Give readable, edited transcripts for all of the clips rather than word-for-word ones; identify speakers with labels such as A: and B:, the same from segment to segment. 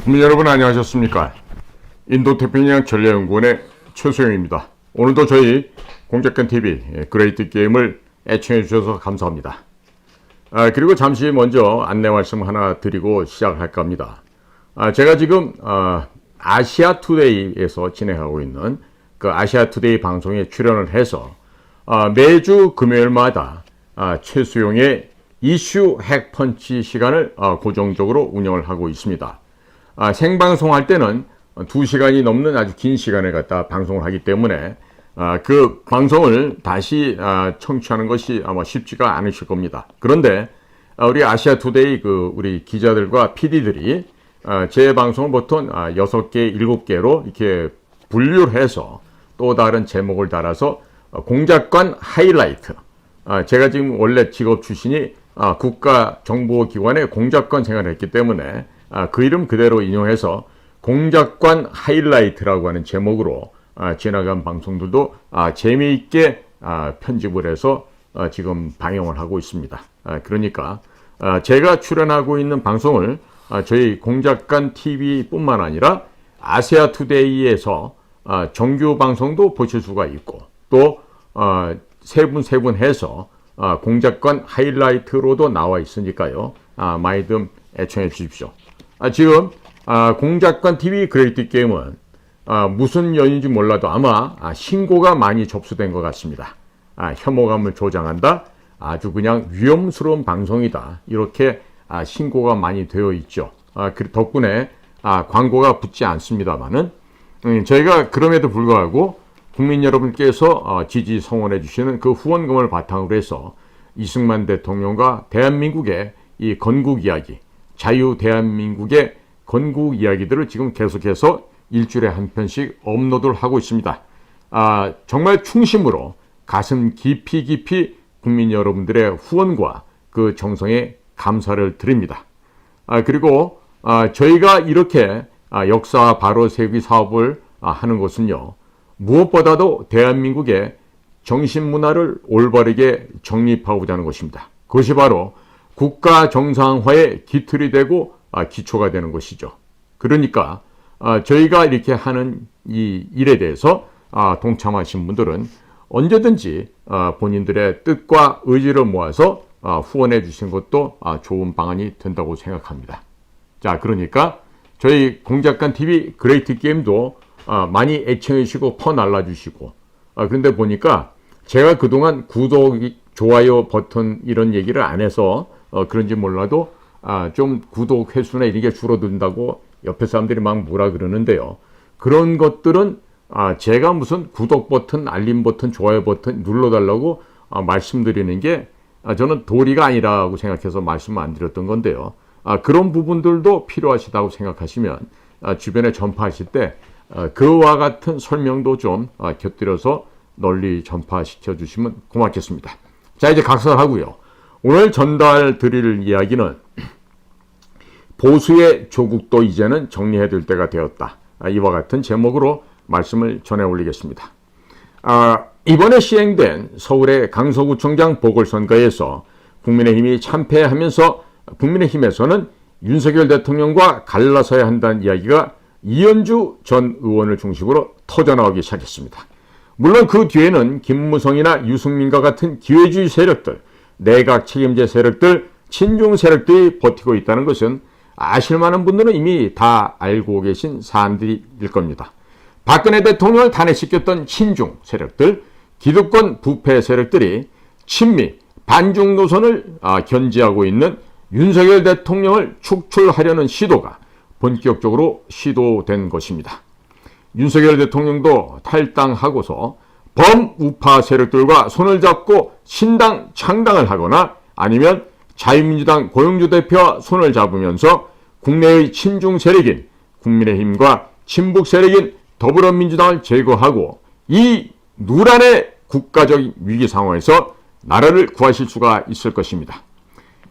A: 국민 여러분 안녕하셨습니까? 인도태평양 전략연구원의 최소영입니다. 오늘도 저희 공작견TV 그레이트 게임을 애청해 주셔서 감사합니다. 그리고 잠시 먼저 안내 말씀 하나 드리고 시작할까 합니다. 제가 지금 아시아투데이에서 진행하고 있는 그 아시아투데이 방송에 출연을 해서 매주 금요일마다 최수용의 이슈 핵펀치 시간을 고정적으로 운영을 하고 있습니다. 생방송할 때는 2시간이 넘는 아주 긴 시간을 갖다 방송을 하기 때문에 그 방송을 다시 청취하는 것이 아마 쉽지가 않으실 겁니다. 그런데 우리 아시아투데이 우리 기자들과 PD들이 제 방송을 보통 6개, 7개로 이렇게 분류를 해서 또 다른 제목을 달아서 공작관 하이라이트. 제가 지금 원래 직업 출신이 국가정보기관의 공작관 생활을 했기 때문에 그 이름 그대로 인용해서 공작관 하이라이트라고 하는 제목으로 지나간 방송들도 재미있게 편집을 해서 지금 방영을 하고 있습니다. 그러니까 제가 출연하고 있는 방송을 저희 공작관 TV뿐만 아니라 아시아투데이에서 정규 방송도 보실 수가 있고 또 세 분 해서 공작관 하이라이트로도 나와 있으니까요. 많이 좀 애청해 주십시오. 지금 공작관 TV 그레이트 게임은 무슨 연인지 몰라도 아마 신고가 많이 접수된 것 같습니다. 혐오감을 조장한다. 아주 그냥 위험스러운 방송이다. 이렇게 신고가 많이 되어 있죠. 덕분에 광고가 붙지 않습니다만은 저희가 그럼에도 불구하고 국민 여러분께서 지지 성원해 주시는 그 후원금을 바탕으로 해서 이승만 대통령과 대한민국의 이 건국 이야기, 자유 대한민국의 건국 이야기들을 지금 계속해서 일주일에 한 편씩 업로드를 하고 있습니다. 정말 충심으로 가슴 깊이 국민 여러분들의 후원과 그 정성에 감사를 드립니다. 그리고 저희가 이렇게 역사 바로 세우기 사업을 하는 것은요. 무엇보다도 대한민국의 정신문화를 올바르게 정립하고자 하는 것입니다. 그것이 바로 국가 정상화의 기틀이 되고 기초가 되는 것이죠. 그러니까 저희가 이렇게 하는 이 일에 대해서 동참하신 분들은 언제든지 본인들의 뜻과 의지를 모아서 후원해 주시는 것도 좋은 방안이 된다고 생각합니다. 자, 그러니까 저희 공작관 TV 그레이트 게임도 많이 애청해 주시고 퍼날라 주시고 그런데 보니까 제가 그동안 구독, 좋아요 버튼 이런 얘기를 안 해서 그런지 몰라도 좀 구독 횟수나 이런 게 줄어든다고 옆에 사람들이 막 뭐라 그러는데요. 그런 것들은 제가 무슨 구독 버튼, 알림 버튼, 좋아요 버튼 눌러달라고 말씀드리는 게 저는 도리가 아니라고 생각해서 말씀을 안 드렸던 건데요. 그런 부분들도 필요하시다고 생각하시면 주변에 전파하실 때 그와 같은 설명도 좀 곁들여서 널리 전파시켜 주시면 고맙겠습니다. 자, 이제 각설하고요. 오늘 전달 드릴 이야기는 보수의 조국도 이제는 정리해야 될 때가 되었다. 이와 같은 제목으로 말씀을 전해 올리겠습니다. 이번에 시행된 서울의 강서구청장 보궐선거에서 국민의힘이 참패하면서 국민의힘에서는 윤석열 대통령과 갈라서야 한다는 이야기가 이현주 전 의원을 중심으로 터져나오기 시작했습니다. 물론 그 뒤에는 김무성이나 유승민과 같은 기회주의 세력들, 내각 책임제 세력들, 친중 세력들이 버티고 있다는 것은 아실 만한 분들은 이미 다 알고 계신 사안들일 겁니다. 박근혜 대통령을 탄핵시켰던 친중 세력들, 기득권 부패 세력들이 친미, 반중 노선을 견지하고 있는 윤석열 대통령을 축출하려는 시도가 본격적으로 시도된 것입니다. 윤석열 대통령도 탈당하고서 범우파 세력들과 손을 잡고 신당 창당을 하거나 아니면 자유민주당 고영주 대표와 손을 잡으면서 국내의 친중 세력인 국민의힘과 친북 세력인 더불어민주당을 제거하고 이 누란의 국가적 위기 상황에서 나라를 구하실 수가 있을 것입니다.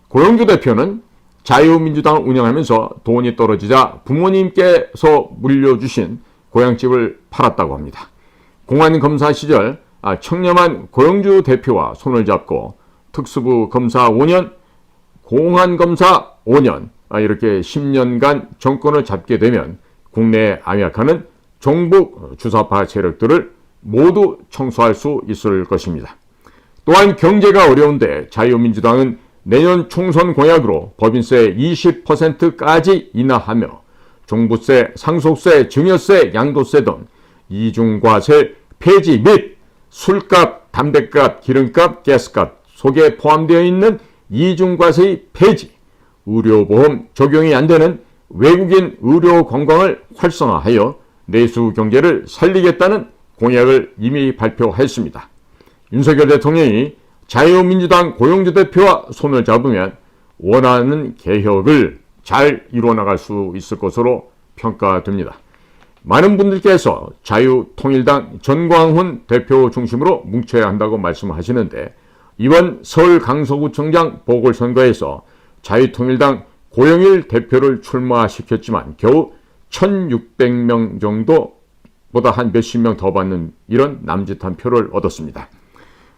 A: 고영주 대표는 자유민주당을 운영하면서 돈이 떨어지자 부모님께서 물려주신 고향집을 팔았다고 합니다. 공안검사 시절 청렴한 고영주 대표와 손을 잡고 특수부 검사 5년, 공안검사 5년, 이렇게 10년간 정권을 잡게 되면 국내에 암약하는 종북 주사파 세력들을 모두 청소할 수 있을 것입니다. 또한 경제가 어려운데 자유민주당은 내년 총선 공약으로 법인세 20%까지 인하하며 종부세, 상속세, 증여세, 양도세 등 이중과세 폐지 및 술값, 담배값, 기름값, 가스값 속에 포함되어 있는 이중과세의 폐지, 의료보험 적용이 안 되는 외국인 의료 관광을 활성화하여 내수 경제를 살리겠다는 공약을 이미 발표했습니다. 윤석열 대통령이 자유민주당 고용주 대표와 손을 잡으면 원하는 개혁을 잘 이루어나갈 수 있을 것으로 평가됩니다. 많은 분들께서 자유통일당 전광훈 대표 중심으로 뭉쳐야 한다고 말씀하시는데 이번 서울 강서구청장 보궐선거에서 자유통일당 고영일 대표를 출마시켰지만 겨우 1600명 정도보다 한 몇십 명 더 받는 이런 남짓한 표를 얻었습니다.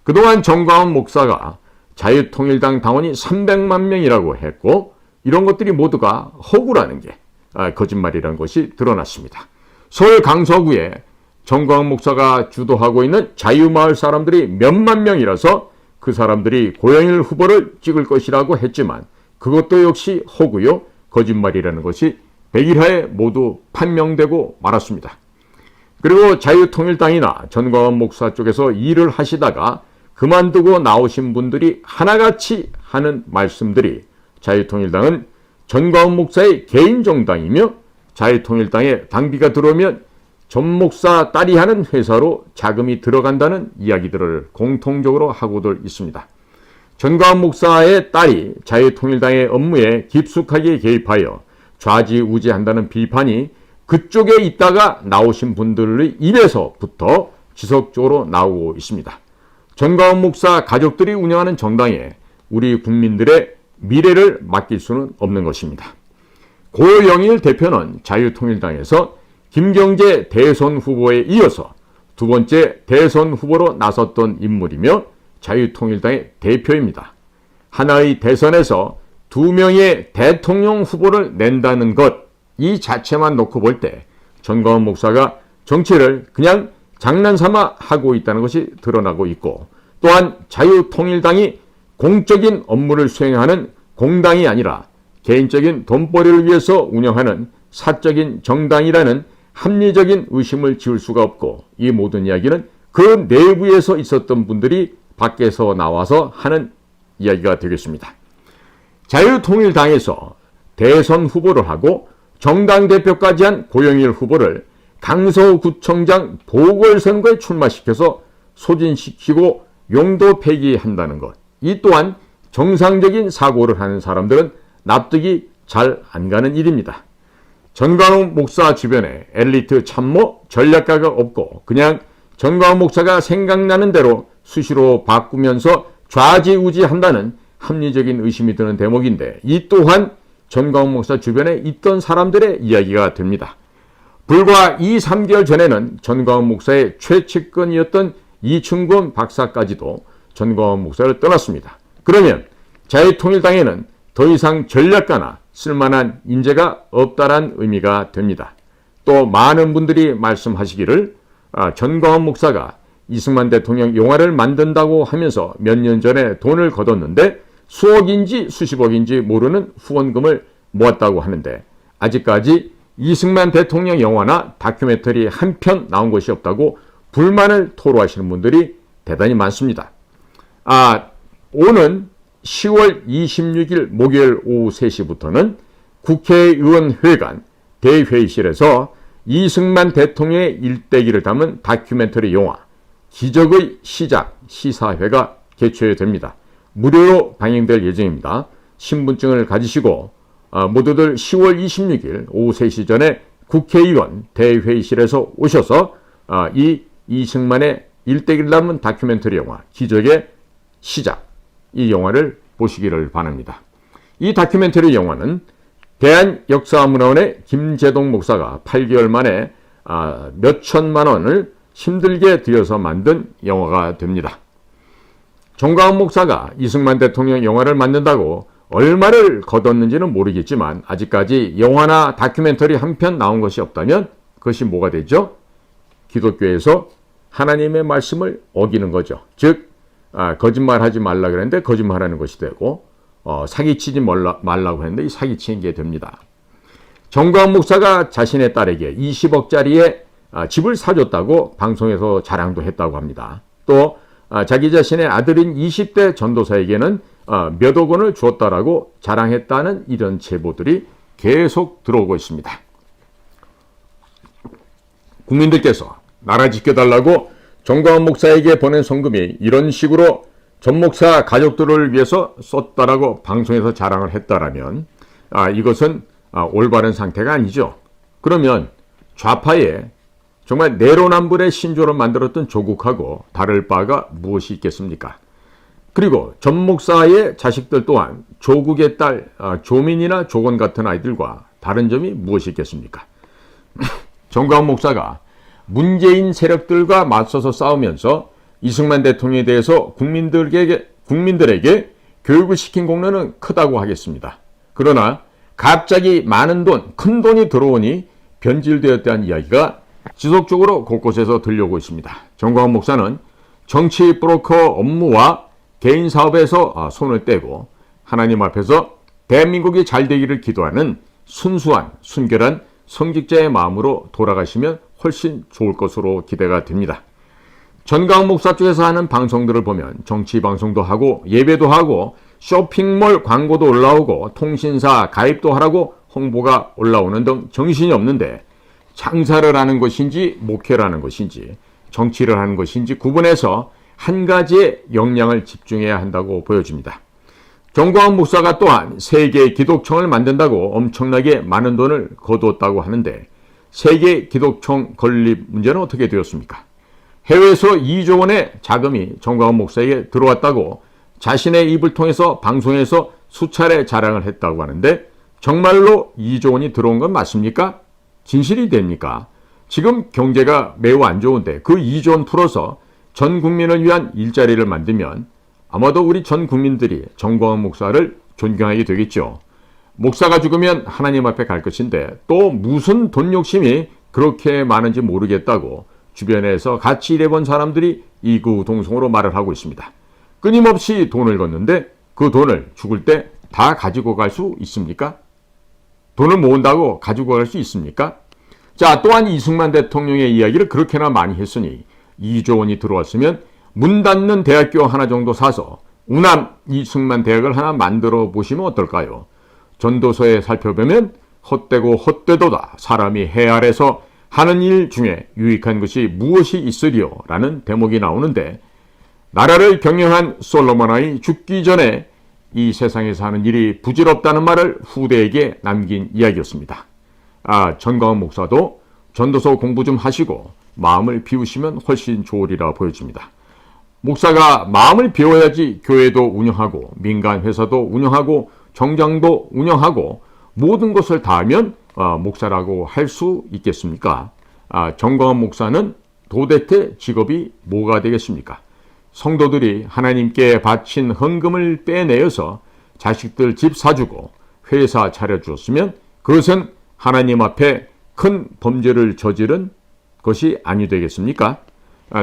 A: 그동안 전광훈 목사가 자유통일당 당원이 300만 명이라고 했고 이런 것들이 모두가 허구라는 게 거짓말이라는 것이 드러났습니다. 서울 강서구에 전광훈 목사가 주도하고 있는 자유마을 사람들이 몇만 명이라서 그 사람들이 고영일 후보를 찍을 것이라고 했지만 그것도 역시 허구요, 거짓말이라는 것이 100일 하에 모두 판명되고 말았습니다. 그리고 자유통일당이나 전광훈 목사 쪽에서 일을 하시다가 그만두고 나오신 분들이 하나같이 하는 말씀들이 자유통일당은 전광훈 목사의 개인 정당이며 자유통일당에 당비가 들어오면 전 목사 딸이 하는 회사로 자금이 들어간다는 이야기들을 공통적으로 하고들 있습니다. 전광훈 목사의 딸이 자유통일당의 업무에 깊숙하게 개입하여 좌지우지한다는 비판이 그쪽에 있다가 나오신 분들의 입에서부터 지속적으로 나오고 있습니다. 전광훈 목사 가족들이 운영하는 정당에 우리 국민들의 미래를 맡길 수는 없는 것입니다. 고영일 대표는 자유통일당에서 김경재 대선 후보에 이어서 두 번째 대선 후보로 나섰던 인물이며 자유통일당의 대표입니다. 하나의 대선에서 두 명의 대통령 후보를 낸다는 것, 이 자체만 놓고 볼 때 전광훈 목사가 정치를 그냥 장난삼아 하고 있다는 것이 드러나고 있고 또한 자유통일당이 공적인 업무를 수행하는 공당이 아니라 개인적인 돈벌이를 위해서 운영하는 사적인 정당이라는 합리적인 의심을 지울 수가 없고 이 모든 이야기는 그 내부에서 있었던 분들이 밖에서 나와서 하는 이야기가 되겠습니다. 자유통일당에서 대선 후보를 하고 정당 대표까지 한 고영일 후보를 강서구청장 보궐선거에 출마시켜서 소진시키고 용도 폐기한다는 것. 이 또한 정상적인 사고를 하는 사람들은 납득이 잘 안 가는 일입니다. 전광훈 목사 주변에 엘리트 참모 전략가가 없고 그냥 전광훈 목사가 생각나는 대로 수시로 바꾸면서 좌지우지한다는 합리적인 의심이 드는 대목인데 이 또한 전광훈 목사 주변에 있던 사람들의 이야기가 됩니다. 불과 2-3개월 전에는 전광훈 목사의 최측근이었던 이충건 박사까지도 전광훈 목사를 떠났습니다. 그러면 자유통일당에는 더 이상 전략가나 쓸만한 인재가 없다란 의미가 됩니다. 또 많은 분들이 말씀하시기를 전광훈 목사가 이승만 대통령 영화를 만든다고 하면서 몇 년 전에 돈을 거뒀는데 수억인지 수십억인지 모르는 후원금을 모았다고 하는데 아직까지 이승만 대통령 영화나 다큐멘터리 한 편 나온 것이 없다고 불만을 토로하시는 분들이 대단히 많습니다. 오는 10월 26일 목요일 오후 3시부터는 국회의원회관 대회의실에서 이승만 대통령의 일대기를 담은 다큐멘터리 영화 기적의 시작 시사회가 개최됩니다. 무료로 방영될 예정입니다. 신분증을 가지시고 모두들 10월 26일 오후 3시 전에 국회의원 대회의실에서 오셔서 이 이승만의 일대기를 담은 다큐멘터리 영화 기적의 시작 이 영화를 보시기를 바랍니다. 이 다큐멘터리 영화는 대한역사문화원의 김재동 목사가 8개월 만에 몇 천만 원을 힘들게 들여서 만든 영화가 됩니다. 전광훈 목사가 이승만 대통령 영화를 만든다고 얼마를 거뒀는지는 모르겠지만 아직까지 영화나 다큐멘터리 한 편 나온 것이 없다면 그것이 뭐가 되죠? 기독교에서 하나님의 말씀을 어기는 거죠. 즉 거짓말하지 말라 그랬는데 거짓말하는 것이 되고 사기치지 말라고 했는데 사기치는 게 됩니다. 정광훈 목사가 자신의 딸에게 20억짜리의 집을 사줬다고 방송에서 자랑도 했다고 합니다. 또 자기 자신의 아들인 20대 전도사에게는 몇억 원을 주었다라고 자랑했다는 이런 제보들이 계속 들어오고 있습니다. 국민들께서 나라 지켜달라고 정광훈 목사에게 보낸 성금이 이런 식으로 전 목사 가족들을 위해서 썼다라고 방송에서 자랑을 했다라면 이것은 올바른 상태가 아니죠. 그러면 좌파에 정말 내로남불의 신조를 만들었던 조국하고 다를 바가 무엇이 있겠습니까? 그리고 전 목사의 자식들 또한 조국의 딸 조민이나 조건 같은 아이들과 다른 점이 무엇이 있겠습니까? 정광훈 목사가 문재인 세력들과 맞서서 싸우면서 이승만 대통령에 대해서 국민들에게 교육을 시킨 공로는 크다고 하겠습니다. 그러나 갑자기 많은 돈, 큰 돈이 들어오니 변질되었다는 이야기가 지속적으로 곳곳에서 들려오고 있습니다. 정광훈 목사는 정치 브로커 업무와 개인 사업에서 손을 떼고 하나님 앞에서 대한민국이 잘 되기를 기도하는 순수한, 순결한 성직자의 마음으로 돌아가시면 훨씬 좋을 것으로 기대가 됩니다. 정광훈 목사 쪽에서 하는 방송들을 보면 정치 방송도 하고 예배도 하고 쇼핑몰 광고도 올라오고 통신사 가입도 하라고 홍보가 올라오는 등 정신이 없는데 장사를 하는 것인지 목회를 하는 것인지 정치를 하는 것인지 구분해서 한 가지의 역량을 집중해야 한다고 보여집니다. 정광훈 목사가 또한 세계 기독청을 만든다고 엄청나게 많은 돈을 거두었다고 하는데 세계 기독청 건립 문제는 어떻게 되었습니까? 해외에서 2조 원의 자금이 정광훈 목사에게 들어왔다고 자신의 입을 통해서 방송에서 수차례 자랑을 했다고 하는데 정말로 2조 원이 들어온 건 맞습니까? 진실이 됩니까? 지금 경제가 매우 안 좋은데 그 2조 원 풀어서 전 국민을 위한 일자리를 만들면 아마도 우리 전 국민들이 정광훈 목사를 존경하게 되겠죠. 목사가 죽으면 하나님 앞에 갈 것인데 또 무슨 돈 욕심이 그렇게 많은지 모르겠다고 주변에서 같이 일해본 사람들이 이구동성으로 말을 하고 있습니다. 끊임없이 돈을 걷는데 그 돈을 죽을 때 다 가지고 갈 수 있습니까? 돈을 모은다고 가지고 갈 수 있습니까? 자, 또한 이승만 대통령의 이야기를 그렇게나 많이 했으니 2조 원이 들어왔으면 문 닫는 대학교 하나 정도 사서 우남 이승만 대학을 하나 만들어 보시면 어떨까요? 전도서에 살펴보면 헛되고 헛되도다 사람이 해 아래서 하는 일 중에 유익한 것이 무엇이 있으리요? 라는 대목이 나오는데 나라를 경영한 솔로몬 왕이 죽기 전에 이 세상에서 하는 일이 부질없다는 말을 후대에게 남긴 이야기였습니다. 정광훈 목사도 전도서 공부 좀 하시고 마음을 비우시면 훨씬 좋으리라 보여집니다. 목사가 마음을 비워야지 교회도 운영하고 민간 회사도 운영하고 정장도 운영하고 모든 것을 다 하면 목사라고 할 수 있겠습니까? 정광훈 목사는 도대체 직업이 뭐가 되겠습니까? 성도들이 하나님께 바친 헌금을 빼내어서 자식들 집 사주고 회사 차려주었으면 그것은 하나님 앞에 큰 범죄를 저지른 것이 아니 되겠습니까?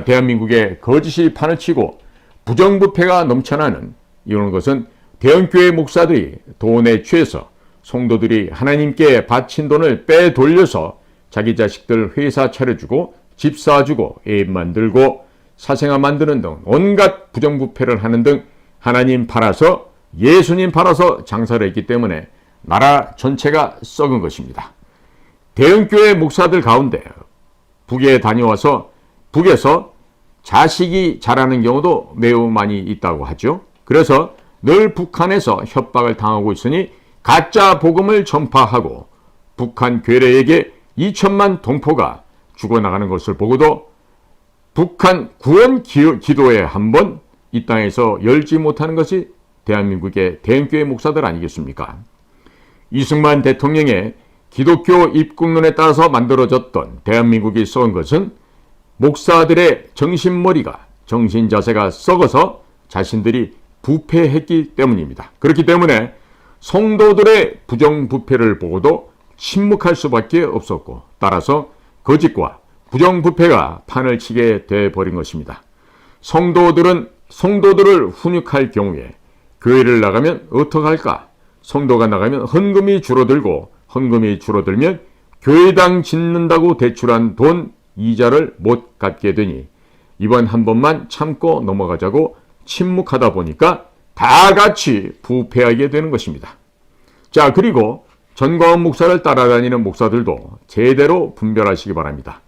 A: 대한민국에 거짓이 판을 치고 부정부패가 넘쳐나는 이런 것은 대형교회 목사들이 돈에 취해서 성도들이 하나님께 바친 돈을 빼돌려서 자기 자식들 회사 차려주고 집 사주고 애 만들고 사생아 만드는 등 온갖 부정부패를 하는 등 하나님 팔아서 예수님 팔아서 장사를 했기 때문에 나라 전체가 썩은 것입니다. 대형교회 목사들 가운데 북에 다녀와서 북에서 자식이 자라는 경우도 매우 많이 있다고 하죠. 그래서 늘 북한에서 협박을 당하고 있으니 가짜 복음을 전파하고 북한 괴뢰에게 2천만 동포가 죽어나가는 것을 보고도 북한 구원 기도회 한번 이 땅에서 열지 못하는 것이 대한민국의 대형교회 목사들 아니겠습니까? 이승만 대통령의 기독교 입국론에 따라서 만들어졌던 대한민국이 썩은 것은 목사들의 정신머리가 정신자세가 썩어서 자신들이 부패했기 때문입니다. 그렇기 때문에 성도들의 부정부패를 보고도 침묵할 수밖에 없었고, 따라서 거짓과 부정부패가 판을 치게 돼버린 것입니다. 성도들을 훈육할 경우에 교회를 나가면 어떡할까? 성도가 나가면 헌금이 줄어들고, 헌금이 줄어들면 교회당 짓는다고 대출한 돈 이자를 못 갚게 되니 이번 한 번만 참고 넘어가자고 침묵하다 보니까 다 같이 부패하게 되는 것입니다. 자, 그리고 전광훈 목사를 따라다니는 목사들도 제대로 분별하시기 바랍니다.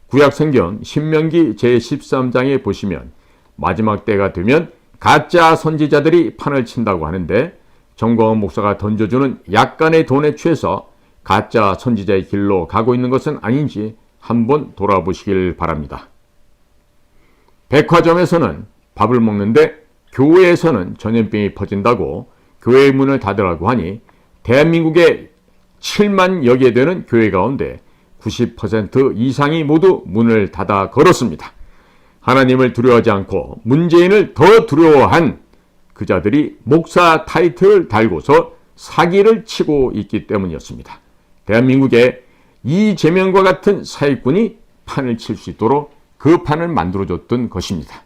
A: 구약성경 신명기 제13장에 보시면 마지막 때가 되면 가짜 선지자들이 판을 친다고 하는데, 전광훈 목사가 던져주는 약간의 돈에 취해서 가짜 선지자의 길로 가고 있는 것은 아닌지 한번 돌아보시길 바랍니다. 백화점에서는 밥을 먹는데 교회에서는 전염병이 퍼진다고 교회의 문을 닫으라고 하니 대한민국에 7만여 개 되는 교회 가운데 90% 이상이 모두 문을 닫아 걸었습니다. 하나님을 두려워하지 않고 문재인을 더 두려워한 그 자들이 목사 타이틀을 달고서 사기를 치고 있기 때문이었습니다. 대한민국에 이재명과 같은 사기꾼이 판을 칠 수 있도록 그 판을 만들어줬던 것입니다.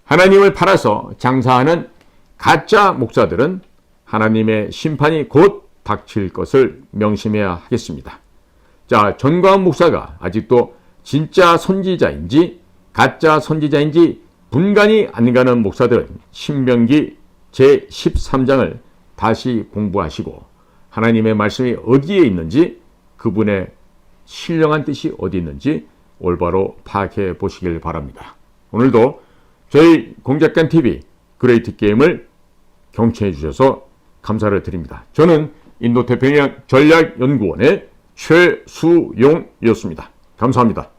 A: 하나님을 팔아서 장사하는 가짜 목사들은 하나님의 심판이 곧 닥칠 것을 명심해야 하겠습니다. 자, 전광훈 목사가 아직도 진짜 선지자인지 가짜 선지자인지 분간이 안 가는 목사들은 신명기 제13장을 다시 공부하시고 하나님의 말씀이 어디에 있는지, 그분의 신령한 뜻이 어디 있는지 올바로 파악해 보시길 바랍니다. 오늘도 저희 공작간TV 그레이트 게임을 경청해 주셔서 감사를 드립니다. 저는 인도태평양 전략연구원의 최수용이었습니다. 감사합니다.